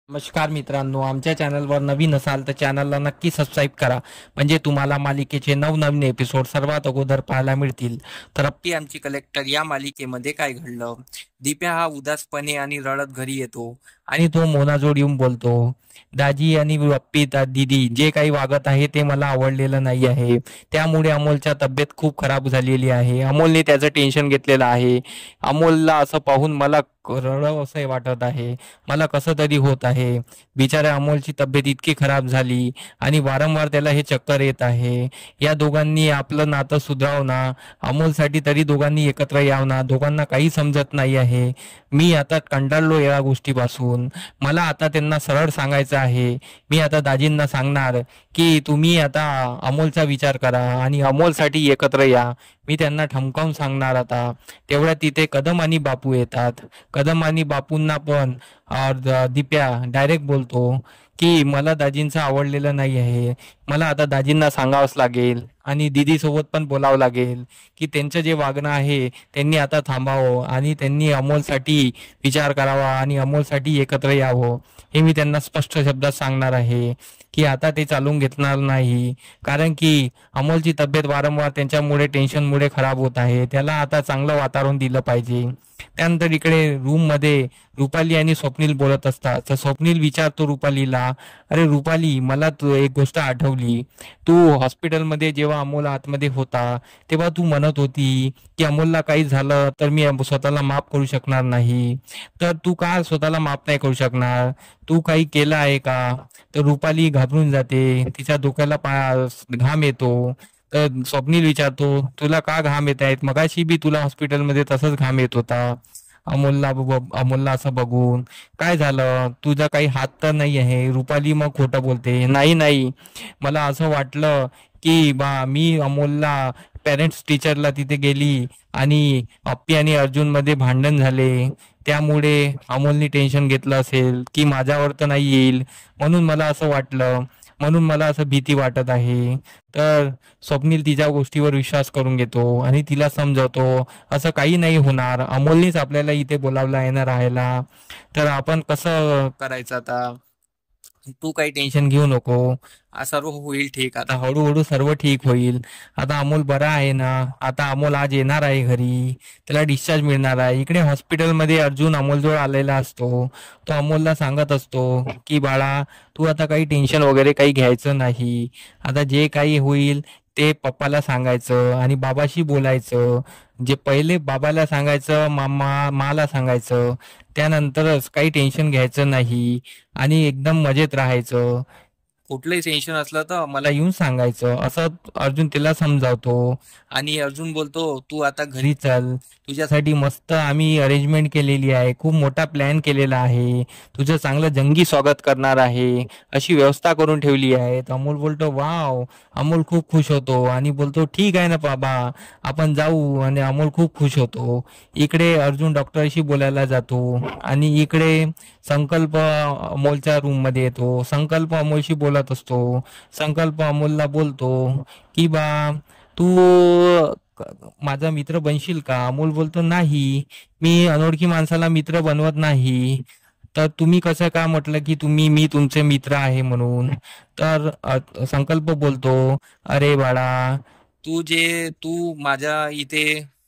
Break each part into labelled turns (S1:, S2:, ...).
S1: नमस्कार मित्रांनो, आमच्या चॅनलवर नवीन असाल तर चॅनलला नक्की सबस्क्राईब करा. म्हणजे तुम्हाला मालिकेचे नवनवीन एपिसोड सर्वात अगोदर पाहायला मिळतील. तर अप्पी आमची कलेक्टर या मालिकेमध्ये काय घडलं? दिप्या हा उदासपणे आणि रडत घरी येतो आणि तो मोनाजवळ येऊन बोलतो, दाजी आणि अप्पी दीदी जे काही वागत आहे ते मला आवडलेलं नाही आहे. त्यामुळे अमोलच्या तब्येत खूप खराब झालेली आहे. अमोलने त्याचं टेन्शन घेतलेलं आहे. अमोलला असं पाहून मला रडावं असं वाटत आहे. मला कसं तरी होत आहे. बिचाऱ्या अमोलची तब्येत इतकी खराब झाली आणि वारंवार त्याला हे चक्कर येत आहे. या दोघांनी आपलं नातं सुधारावं ना. अमोलसाठी तरी दोघांनी एकत्र यावं ना. दोघांना काही समजत नाही आहे. मी आता कंटाळलो या गोष्टीपासून. मला आता त्यांना सरळ सांगायचं आहे. मी आता दाजींना सांगणार की तुम्ही आता अमोलचा विचार करा आणि अमोलसाठी एकत्र या. मी त्यांना ठमकावून सांगणार आता. तेवढ्या तिथे कदम आणि बापू येतात. कदम आणि बापूंना पण दिप्या डायरेक्ट बोलतो की मला दाजींचं आवडलेलं नाही आहे. मला आता दाजींना सांगावंच लागेल आणि दीदी सोबत पण बोलावं लागेल की त्यांचं जे वागणं आहे त्यांनी आता थांबावं आणि त्यांनी अमोलसाठी विचार करावा आणि अमोलसाठी एकत्र यावं. हे मी त्यांना स्पष्ट शब्दात सांगणार आहे की आता ते चालून घेतणार नाही. कारण की अमोलची तब्येत वारंवार त्यांच्यामुळे टेन्शनमुळे खराब होत आहे. त्याला आता चांगलं वातावरण दिलं पाहिजे. त्यानंतर इकडे रूम मध्ये रुपाली आणि स्वप्नील बोलत असतात. तर स्वप्नील विचारतो रुपालीला, अरे रुपाली, मला तू एक गोष्ट आठवली. तू हॉस्पिटलमध्ये जेव्हा अमोल आतमध्ये होता तेव्हा तू म्हणत होती की अमोलला काही झालं तर मी स्वतःला माफ करू शकणार नाही. तर तू का स्वतःला माफ नाही करू शकणार? तू काही केलं आहे का? तर रुपाली घाबरून जाते. तिच्या डोक्याला घाम येतो. तर स्वप्नील विचारतो, तुला का घाम येत आहेत? मगाशी बी तुला हॉस्पिटलमध्ये तसंच घाम येत होता. अमोलला असं बघून, काय झालं? तुझा काही हात तर नाही आहे? रुपाली मग खोटं बोलते, नाही नाही, मला असं वाटलं की मी अमोलला पेरेंट्स टीचरला तिथे गेली आणि अप्पी आणि अर्जुन मध्ये भांडण झाले. त्यामुळे अमोलनी टेन्शन घेतलं असेल की माझ्यावर तर नाही येईल, म्हणून मला असं वाटलं. म्हणून मला असं भीती वाटत आहे. तर स्वप्नील तिच्या गोष्टीवर विश्वास करून घेतो आणि तिला समजवतो असं काही नाही होणार. अमोलनीच आपल्याला इथे बोलावलं आहे ना राहायला. तर आपण कसं करायचं आता? तू काही टेन्शन घेऊ नको. सर्व होईल ठीक. आता हळूहळू सर्व ठीक होईल. आता अमोल बरा आहे ना. आता अमोल आज येणार आहे घरी. त्याला डिस्चार्ज मिळणार आहे. इकडे हॉस्पिटलमध्ये अर्जुन अमोलजवळ आलेला असतो. तो अमोलला सांगत असतो की बाळा, तू आता काही टेन्शन वगैरे काही घ्यायचं नाही. आता जे काही होईल ते पप्पाला सांगायचं आणि बाबाशी बोलायचं. जे पहिले बाबाला सांगायचं, माला सांगायचं. त्यानंतरच काही टेन्शन घ्यायचं नाही आणि एकदम मजेत राहायचं. कुठलंही टेन्शन असलं तर मला येऊन सांगायचं, असं अर्जुन तिला समजावतो. आणि अर्जुन बोलतो, तू आता घरी चल. तुझ्यासाठी मस्त आम्ही अरेंजमेंट केलेली आहे. खूप मोठा प्लॅन केलेला आहे. तुझं चांगलं जंगी स्वागत करणार आहे, अशी व्यवस्था करून ठेवली आहे. तर अमोल बोलतो वाव. अमोल खूप खुश होतो आणि बोलतो ठीक आहे ना बाबा, आपण जाऊ. आणि अमोल खूप खुश होतो. इकडे अर्जुन डॉक्टरशी बोलायला जातो आणि इकडे संकल्प अमोलच्या रूम मध्ये येतो. संकल्प अमोलशी बोलत असतो. संकल्प अमोलला बोलतो की बा, तू माझा मित्र बनशील का? अमोल बोलतो नाही, मी अनोळखी माणसाला मित्र बनवत नाही. तर तुम्ही कसं का म्हटलं की मी तुमचे मित्र आहे म्हणून? तर संकल्प बोलतो, अरे बाळा, तू माझ्या इथे,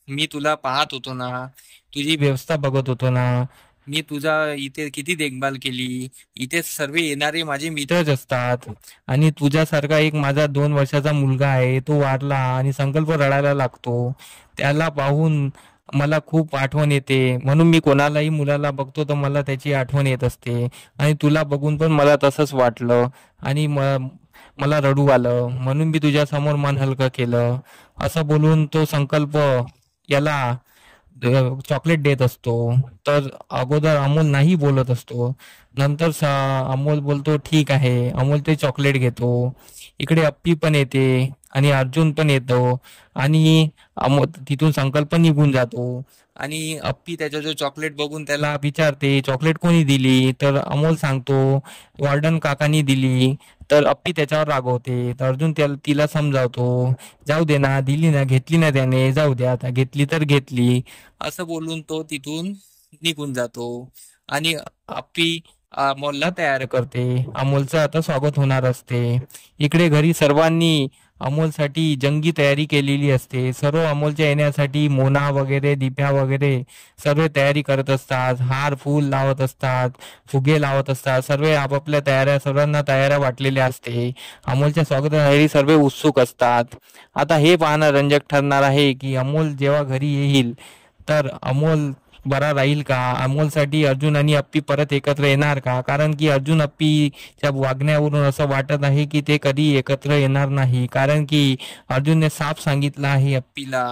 S1: मी तुला पाहत होतो ना, तुझी व्यवस्था बघत होतो ना. मी तुझा इथे किती देखभाल केली. इथे सर्व येणारे माझे मित्रच असतात. आणि तुझ्यासारखा एक माझा 2 वर्षाचा मुलगा आहे, तो वारला आणि संकल्प रडायला लागतो. त्याला पाहून मला खूप आठवण येते. म्हणून मी कोणालाही मुलाला बघतो तर मला त्याची आठवण येत असते. आणि तुला बघून पण मला तसंच वाटलं आणि मला रडू आलं. म्हणून मी तुझ्या समोर मन हलकं केलं. असं बोलून तो संकल्प याला चॉकलेट देत असतो. तर अगोदर अमोल नाही बोलत असतो. नंतर अमोल बोलतो ठीक आहे. अमोल ते चॉकलेट घेतो. इकडे अप्पी पण येते आणि अर्जुन पण येतो आणि अमोल तिथून संकल्प निघून जातो. आणि अप्पी त्याचा जो चॉकलेट बघून त्याला विचारते, चॉकलेट कोणी दिली? तर अमोल सांगतो, वॉर्डन काकांनी दिली. तर अप्पी त्याच्यावर रागवते. तर अर्जुन तिला समजावतो, जाऊ दे ना, दिली ना, घेतली ना त्याने, जाऊ दे, आता घेतली तर घेतली. असं बोलून तो तिथून निघून जातो. आणि अप्पी अमोलला तयार करते. अमोलचं आता स्वागत होणार असते. इकडे घरी सर्वांनी अमोलसाठी जंगी तयारी केलेली असते. सर्व अमोलच्या येण्यासाठी मोना वगैरे, दिप्या वगैरे सर्व तयारी करत असतात. हार फूल लावत असतात, फुगे लावत असतात. सर्व आपापल्या तयाऱ्या, सर्वांना तयाऱ्या वाटलेल्या असते. अमोलच्या स्वागतासाठी सर्व उत्सुक असतात. आता हे पाहणं रंजक ठरणार आहे की अमोल जेव्हा घरी येईल तर अमोल बरा राहील का? अमोलसाठी अर्जुन आणि अप्पी परत एकत्र येणार का? कारण की अर्जुन अप्पीच्या वागण्यावरून असं वाटत आहे की ते कधी एकत्र येणार नाही. कारण की अर्जुनने साफ सांगितलं आहे अप्पीला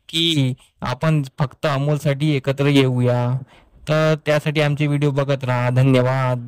S1: की आपण फक्त अमोलसाठी एकत्र येऊया. तर त्यासाठी आमचे व्हिडिओ बघत राहा. धन्यवाद.